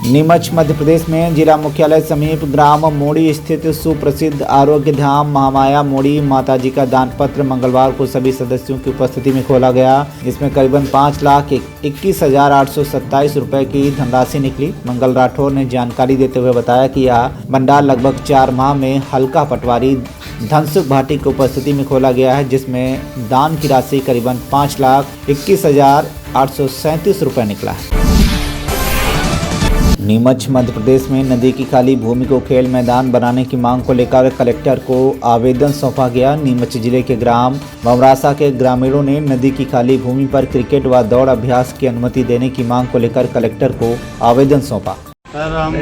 नीमच मध्य प्रदेश में जिला मुख्यालय समीप ग्राम मोड़ी स्थित सुप्रसिद्ध आरोग्य धाम महामाया मोड़ी माताजी का दान पत्र मंगलवार को सभी सदस्यों की उपस्थिति में खोला गया, जिसमें करीबन 5,21,827 रुपए की धनराशि निकली। मंगल राठौर ने जानकारी देते हुए बताया कि यह भंडार लगभग 4 माह में हल्का पटवारी धनसुख भाटी की उपस्थिति में खोला गया है, जिसमें दान की राशि करीबन 5,21,837 रुपए निकला है। नीमच मध्य प्रदेश में नदी की खाली भूमि को खेल मैदान बनाने की मांग को लेकर कलेक्टर को आवेदन सौंपा गया। नीमच जिले के ग्राम मवरासा के ग्रामीणों ने नदी की खाली भूमि पर क्रिकेट व दौड़ अभ्यास की अनुमति देने की मांग को लेकर कलेक्टर को आवेदन सौंपा। सर, हम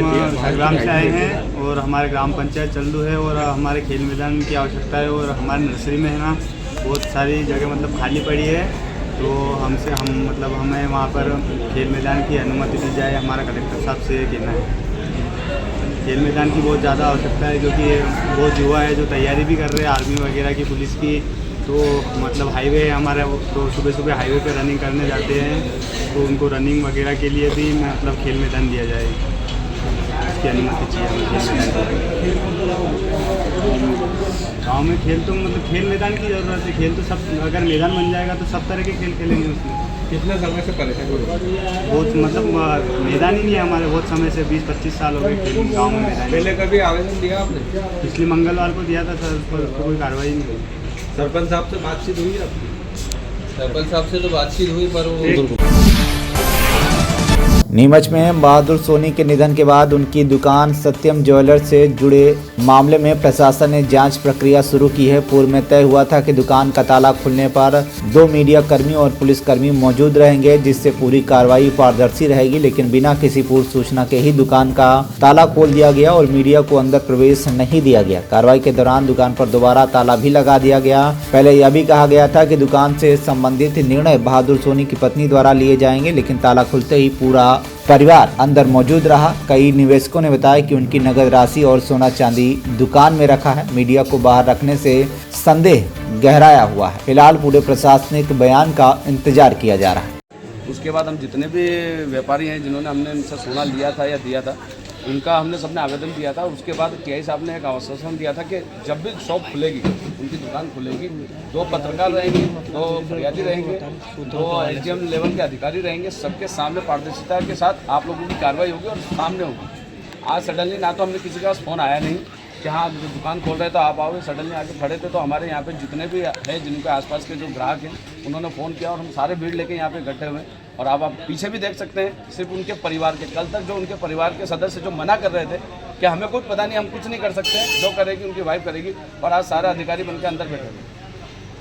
ग्राम से आए हैं और हमारे ग्राम पंचायत चल्लू है और हमारे खेल मैदान की आवश्यकता है और हमारे नर्सरी में है ना बहुत सारी जगह मतलब खाली पड़ी है, तो हमें वहाँ पर खेल मैदान की अनुमति दी जाए। हमारा कलेक्टर साहब से कहना है खेल मैदान की बहुत ज़्यादा आवश्यकता है, क्योंकि बहुत युवा है जो तैयारी भी कर रहे हैं आर्मी वगैरह की, पुलिस की। तो मतलब हाईवे है हमारा, तो सुबह सुबह हाईवे पे रनिंग करने जाते हैं, तो उनको रनिंग वगैरह के लिए भी मतलब खेल मैदान दिया जाए, इसकी अनुमति चाहिए हमें। गाँव में खेल तो मतलब खेल मैदान की ज़रूरत है। खेल तो सब, अगर मैदान बन जाएगा तो सब तरह के खेल खेलेंगे उसमें। कितने समय से परेशान हो? बहुत मतलब मैदान ही नहीं है हमारे, बहुत समय से 20-25 साल हो गए खेल गाँव में मैदान। पहले कभी आवेदन दिया आपने? पिछले मंगलवार को दिया था सर, पर कोई कार्रवाई नहीं हुई। सरपंच साहब से बातचीत हुई आपकी? सरपंच साहब से तो बातचीत हुई पर वो नीमच में बहादुर सोनी के निधन के बाद उनकी दुकान सत्यम ज्वेलर्स से जुड़े मामले में प्रशासन ने जांच प्रक्रिया शुरू की है। पूर्व में तय हुआ था कि दुकान का ताला खुलने पर 2 मीडिया कर्मी और पुलिसकर्मी मौजूद रहेंगे, जिससे पूरी कार्रवाई पारदर्शी रहेगी, लेकिन बिना किसी पूर्व सूचना के ही दुकान का ताला खोल दिया गया और मीडिया को अंदर प्रवेश नहीं दिया गया। कार्रवाई के दौरान दुकान पर दोबारा ताला भी लगा दिया गया। पहले यह भी कहा गया था कि दुकान से संबंधित निर्णय बहादुर सोनी की पत्नी द्वारा लिए जाएंगे, लेकिन ताला खुलते ही पूरा परिवार अंदर मौजूद रहा। कई निवेशकों ने बताया कि उनकी नगद राशि और सोना चांदी दुकान में रखा है। मीडिया को बाहर रखने से संदेह गहराया हुआ है। फिलहाल पूरे प्रशासनिक बयान का इंतजार किया जा रहा है। उसके बाद हम जितने भी व्यापारी हैं जिन्होंने हमने इनसे सोना लिया था या दिया था, उनका हमने सबने आवेदन दिया था। उसके बाद टीआई साहब ने एक आश्वासन दिया था कि जब भी शॉप खुलेगी, उनकी दुकान खुलेगी, 2 पत्रकार रहेंगे, 2 फरियादी रहेंगे, 2 एसडीएम लेवल के अधिकारी रहेंगे, सबके सामने पारदर्शिता के साथ आप लोगों की कार्रवाई होगी और सामने होगी। आज सडनली ना तो हमने किसी के पास फ़ोन आया नहीं कि हाँ दुकान खोल रहे तो आप आओगे, सडनली आके खड़े थे। तो हमारे यहाँ पे जितने भी हैं जिनके आसपास के जो ग्राहक हैं उन्होंने फ़ोन किया और हम सारे भीड़ लेके यहाँ पे इकट्ठे हुए। और आप पीछे भी देख सकते हैं, सिर्फ उनके परिवार के, कल तक जो उनके परिवार के सदस्य जो मना कर रहे थे कि हमें कुछ पता नहीं, हम कुछ नहीं कर सकते, जो करेगी उनकी वाइफ करेगी, और आज सारे अधिकारी बन के अंदर बैठे हुए।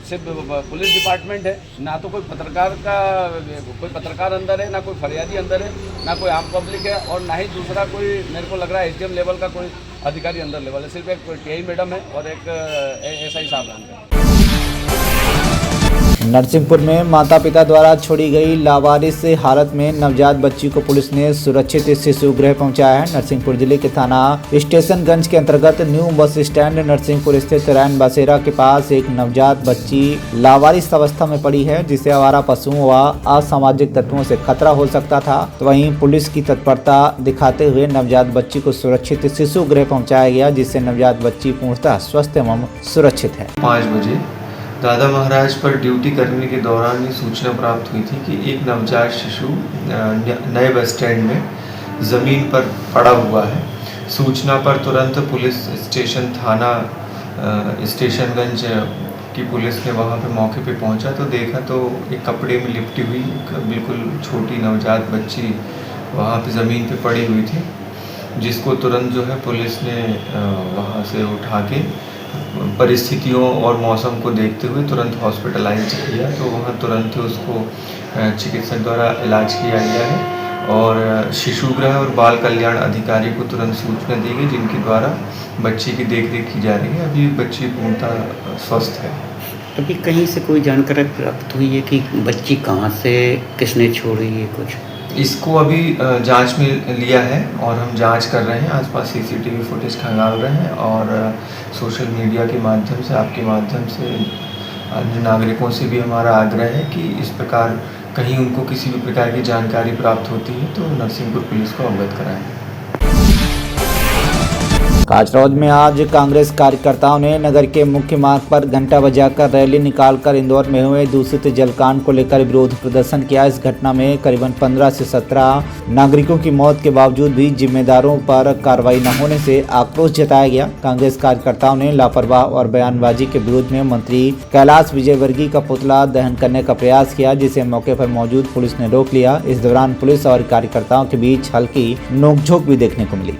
सिर्फ पुलिस डिपार्टमेंट है, ना तो कोई पत्रकार अंदर है, ना कोई फरियादी अंदर है, ना कोई आम पब्लिक है, और ना ही दूसरा कोई मेरे को लग रहा है एसडीएम लेवल का कोई अधिकारी अंदर लेवल है। सिर्फ एक टीआई मैडम है और एक एसआई साहब है। नरसिंहपुर में माता पिता द्वारा छोड़ी गई लावारिस हालत में नवजात बच्ची को पुलिस ने सुरक्षित शिशु गृह पहुंचाया है। नरसिंहपुर जिले के थाना स्टेशनगंज के अंतर्गत न्यू बस स्टैंड नरसिंहपुर स्थित रैन बसेरा के पास एक नवजात बच्ची लावारिस अवस्था में पड़ी है, जिसे आवारा पशुओं व असामाजिक तत्वों से खतरा हो सकता था। तो वहीं पुलिस की तत्परता दिखाते हुए नवजात बच्ची को सुरक्षित शिशु गृह पहुँचाया गया, जिससे नवजात बच्ची पूर्णतः स्वस्थ एवं सुरक्षित है। 5 बजे दादा महाराज पर ड्यूटी करने के दौरान ये सूचना प्राप्त हुई थी कि एक नवजात शिशु नए बस स्टैंड में ज़मीन पर पड़ा हुआ है। सूचना पर तुरंत पुलिस स्टेशन थाना स्टेशनगंज की पुलिस ने वहाँ पे मौके पे पहुँचा तो देखा तो एक कपड़े में लिपटी हुई बिल्कुल छोटी नवजात बच्ची वहाँ पे ज़मीन पे पड़ी हुई थी, जिसको तुरंत जो है पुलिस ने वहाँ से उठा के परिस्थितियों और मौसम को देखते हुए तुरंत हॉस्पिटलाइज किया। तो वहाँ तुरंत उसको चिकित्सक द्वारा इलाज किया गया है और शिशु गृह और बाल कल्याण अधिकारी को तुरंत सूचना दी गई, जिनके द्वारा बच्ची की देखरेख की जा रही है। अभी बच्ची पूर्णतः स्वस्थ है। अभी कहीं से कोई जानकारी प्राप्त हुई है कि बच्ची कहाँ से, किसने छोड़ी है कुछ? इसको अभी जांच में लिया है और हम जांच कर रहे हैं, आसपास सीसीटीवी फुटेज खंगाल रहे हैं और सोशल मीडिया के माध्यम से, आपके माध्यम से अन्य नागरिकों से भी हमारा आग्रह है कि इस प्रकार कहीं उनको किसी भी प्रकार की जानकारी प्राप्त होती है तो नरसिंहपुर पुलिस को अवगत कराएं। काचरौद में आज कांग्रेस कार्यकर्ताओं ने नगर के मुख्य मार्ग पर घंटा बजाकर रैली निकालकर इंदौर में हुए दूषित जलकांड को लेकर विरोध प्रदर्शन किया। इस घटना में करीबन 15 से 17 नागरिकों की मौत के बावजूद भी जिम्मेदारों पर कार्रवाई न होने से आक्रोश जताया गया। कांग्रेस कार्यकर्ताओं ने लापरवाह और बयानबाजी के विरोध में मंत्री कैलाश विजयवर्गीय का पुतला दहन करने का प्रयास किया, जिसे मौके पर मौजूद पुलिस ने रोक लिया। इस दौरान पुलिस और कार्यकर्ताओं के बीच हल्की नोकझोंक भी देखने को मिली।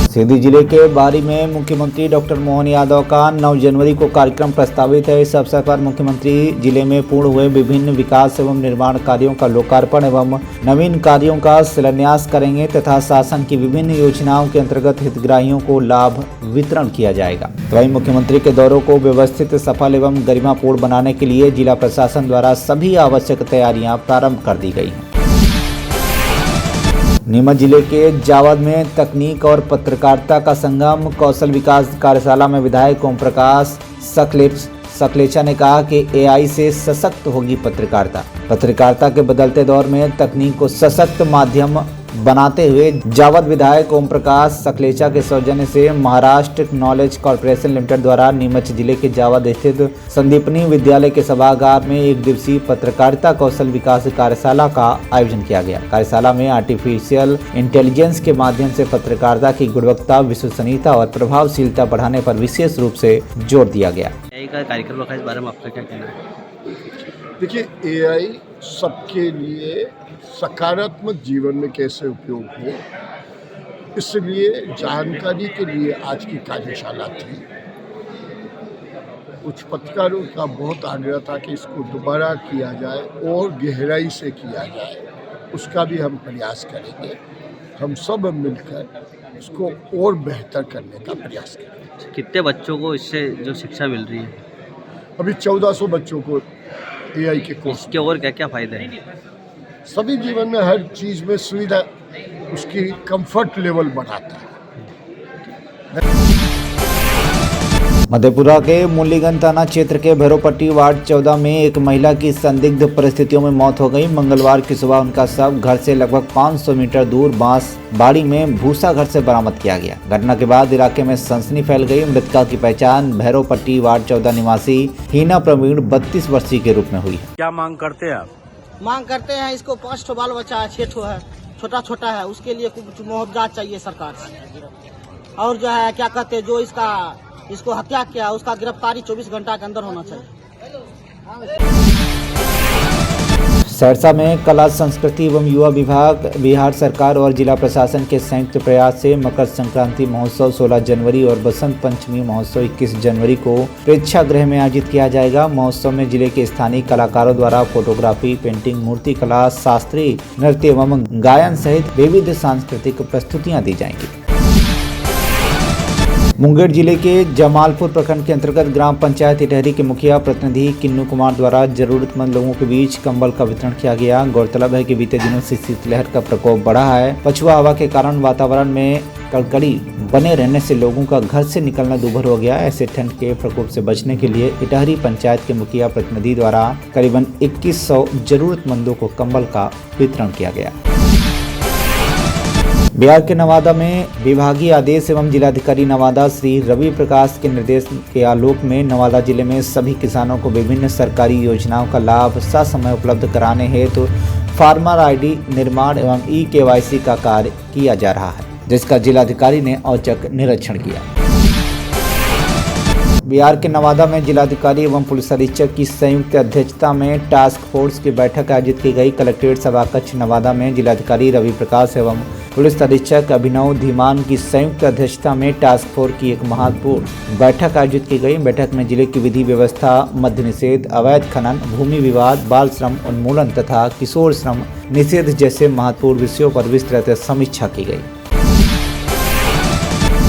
सीधी जिले के बारी में मुख्यमंत्री डॉक्टर मोहन यादव का 9 जनवरी को कार्यक्रम प्रस्तावित है। इस अवसर पर मुख्यमंत्री जिले में पूर्ण हुए विभिन्न विकास एवं निर्माण कार्यों का लोकार्पण एवं नवीन कार्यों का शिलान्यास करेंगे तथा शासन की विभिन्न योजनाओं के अंतर्गत हितग्राहियों को लाभ वितरण किया जाएगा। वहीं मुख्यमंत्री के दौरों को व्यवस्थित, सफल एवं गरिमापूर्ण बनाने के लिए जिला प्रशासन द्वारा सभी आवश्यक तैयारियां प्रारंभ कर दी गई हैं। नीमच जिले के जावद में तकनीक और पत्रकारिता का संगम कौशल विकास कार्यशाला में विधायक ओम प्रकाश सकलेचा ने कहा कि एआई से सशक्त होगी पत्रकारिता। पत्रकारिता के बदलते दौर में तकनीक को सशक्त माध्यम बनाते हुए जावद विधायक ओम प्रकाश सकलेचा के सौजन्य से महाराष्ट्र नॉलेज कॉर्पोरेशन लिमिटेड द्वारा नीमच जिले के जावद स्थित संदीपनी विद्यालय के सभागार में 1 दिवसीय पत्रकारिता कौशल विकास कार्यशाला का आयोजन किया गया। कार्यशाला में आर्टिफिशियल इंटेलिजेंस के माध्यम से पत्रकारिता की गुणवत्ता, विश्वसनीयता और प्रभावशीलता बढ़ाने पर विशेष रूप से जोर दिया गया। कार्यक्रम रखा, इस बारे में आपका क्या कहना है? देखिए, एआई सबके लिए सकारात्मक जीवन में कैसे उपयोग हो, इसलिए जानकारी के लिए आज की कार्यशाला थी। कुछ पत्रकारों का बहुत आग्रह था कि इसको दोबारा किया जाए और गहराई से किया जाए, उसका भी हम प्रयास करेंगे। हम सब मिलकर इसको और बेहतर करने का प्रयास करेंगे। कितने बच्चों को इससे जो शिक्षा मिल रही है? अभी 1400 बच्चों को एआई के कोर्स इसके और क्या क्या फायदे हैं? सभी जीवन में हर चीज़ में सुविधा, उसकी कंफर्ट लेवल बढ़ाता है। मधेपुरा के मुरलीगंज थाना क्षेत्र के भैरोपट्टी वार्ड 14 में एक महिला की संदिग्ध परिस्थितियों में मौत हो गई। मंगलवार की सुबह उनका शव घर से लगभग 500 मीटर दूर बांस बाड़ी में भूसा घर से बरामद किया गया। घटना के बाद इलाके में सनसनी फैल गई। मृतका की पहचान भैरोपट्टी वार्ड 14 निवासी हीना प्रवीण 32 वर्षीय के रूप में हुई है। क्या मांग करते हैं आप? मांग करते हैं, इसको 5 ठो बाल बच्चा है, 6 ठो है, छोटा छोटा है, उसके लिए कुछ मुआवजा चाहिए सरकार से। और जो है क्या कहते हैं, जो इसको हत्या किया उसका गिरफ्तारी 24 घंटा के अंदर होना चाहिए। सहरसा में कला, संस्कृति एवं युवा विभाग, बिहार सरकार और जिला प्रशासन के संयुक्त प्रयास से मकर संक्रांति महोत्सव 16 जनवरी और बसंत पंचमी महोत्सव 21 जनवरी को प्रेक्षागृह में आयोजित किया जाएगा। महोत्सव में जिले के स्थानीय कलाकारों द्वारा फोटोग्राफी, पेंटिंग, मूर्ति कला, शास्त्रीय नृत्य एवं गायन सहित विविध सांस्कृतिक प्रस्तुतियाँ दी जाएंगी। मुंगेर जिले के जमालपुर प्रखंड के अंतर्गत ग्राम पंचायत इटहरी के मुखिया प्रतिनिधि किन्नू कुमार द्वारा जरूरतमंद लोगों के बीच कंबल का वितरण किया गया। गौरतलब है कि बीते दिनों से शीतलहर का प्रकोप बढ़ा है। पछुआ हवा के कारण वातावरण में कड़कड़ी बने रहने से लोगों का घर से निकलना दूभर हो गया। ऐसे ठंड के प्रकोप से बचने के लिए इटहरी पंचायत के मुखिया प्रतिनिधि द्वारा करीबन 2100 जरूरतमंदों को कंबल का वितरण किया गया। बिहार के नवादा में विभागीय आदेश एवं जिलाधिकारी नवादा श्री रवि प्रकाश के निर्देश के आलोक में नवादा जिले में सभी किसानों को विभिन्न सरकारी योजनाओं का लाभ ससमय उपलब्ध कराने हेतु फार्मर आईडी निर्माण एवं ई-KYC का कार्य किया जा रहा है, जिसका जिलाधिकारी ने औचक निरीक्षण किया। बिहार के नवादा में जिलाधिकारी एवं पुलिस अधीक्षक की संयुक्त अध्यक्षता में टास्क फोर्स की बैठक आयोजित की गई। कलेक्ट्रेट सभाकक्ष नवादा में जिलाधिकारी रवि प्रकाश एवं पुलिस अधीक्षक अभिनव धीमान की संयुक्त अध्यक्षता में टास्क फोर्स की एक महत्वपूर्ण बैठक आयोजित की गई। बैठक में जिले की विधि व्यवस्था, मद्य निषेध, अवैध खनन, भूमि विवाद, बाल श्रम उन्मूलन तथा किशोर श्रम निषेध जैसे महत्वपूर्ण विषयों पर विस्तृत समीक्षा की गई।